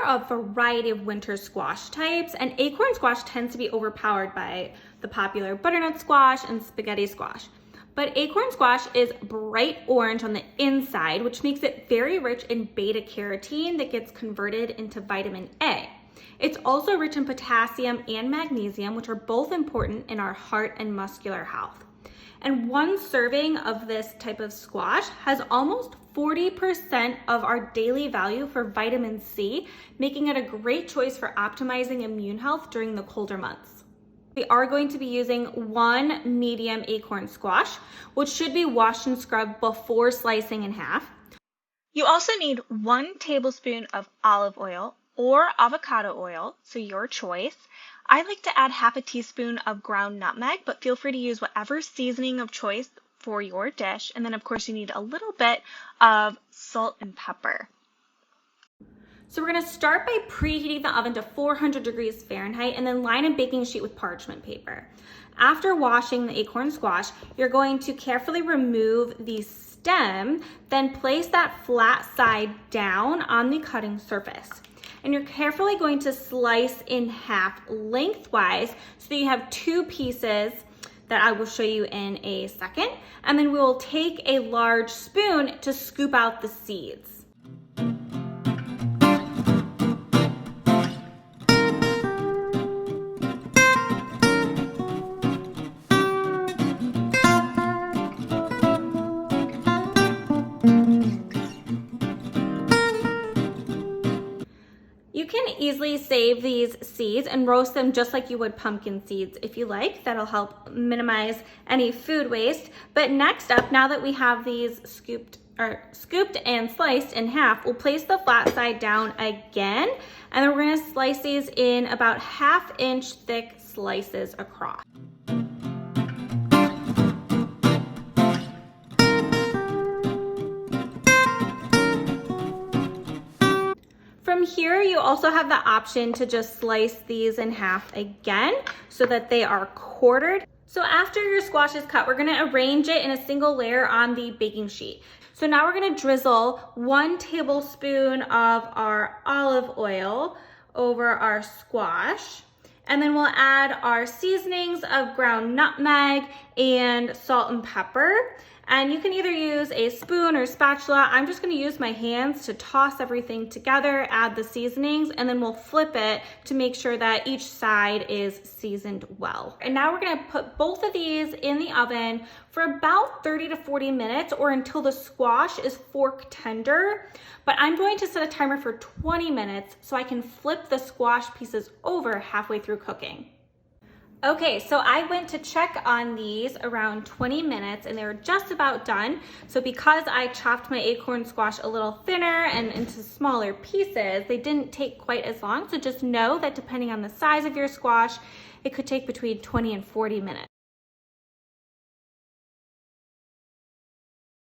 a variety of winter squash types, and acorn squash tends to be overpowered by the popular butternut squash and spaghetti squash. But acorn squash is bright orange on the inside, which makes it very rich in beta-carotene that gets converted into vitamin A. It's also rich in potassium and magnesium, which are both important in our heart and muscular health. And one serving of this type of squash has almost 40% of our daily value for vitamin C, making it a great choice for optimizing immune health during the colder months. We are going to be using 1 medium acorn squash, which should be washed and scrubbed before slicing in half. You also need 1 tablespoon of olive oil or avocado oil, so your choice. I like to add half a teaspoon of ground nutmeg, but feel free to use whatever seasoning of choice for your dish. And then of course you need a little bit of salt and pepper. So we're gonna start by preheating the oven to 400 degrees Fahrenheit and then line a baking sheet with parchment paper. After washing the acorn squash, you're going to carefully remove the stem, then place that flat side down on the cutting surface. And you're carefully going to slice in half lengthwise so that you have 2 pieces that I will show you in a second. And then we will take a large spoon to scoop out the seeds. You can easily save these seeds and roast them just like you would pumpkin seeds if you like. That'll help minimize any food waste. But next up, now that we have these scooped and sliced in half, we'll place the flat side down again, and then we're gonna slice these in about 1/2 inch thick slices across. From here, you also have the option to just slice these in half again so that they are quartered. So after your squash is cut, we're gonna arrange it in a single layer on the baking sheet. So now we're gonna drizzle 1 tablespoon of our olive oil over our squash. And then we'll add our seasonings of ground nutmeg and salt and pepper. And you can either use a spoon or spatula. I'm just gonna use my hands to toss everything together, add the seasonings, and then we'll flip it to make sure that each side is seasoned well. And now we're gonna put both of these in the oven for about 30 to 40 minutes or until the squash is fork tender. But I'm going to set a timer for 20 minutes so I can flip the squash pieces over halfway through cooking. Okay, so I went to check on these around 20 minutes and they were just about done. So because I chopped my acorn squash a little thinner and into smaller pieces, they didn't take quite as long. So just know that depending on the size of your squash, it could take between 20 and 40 minutes.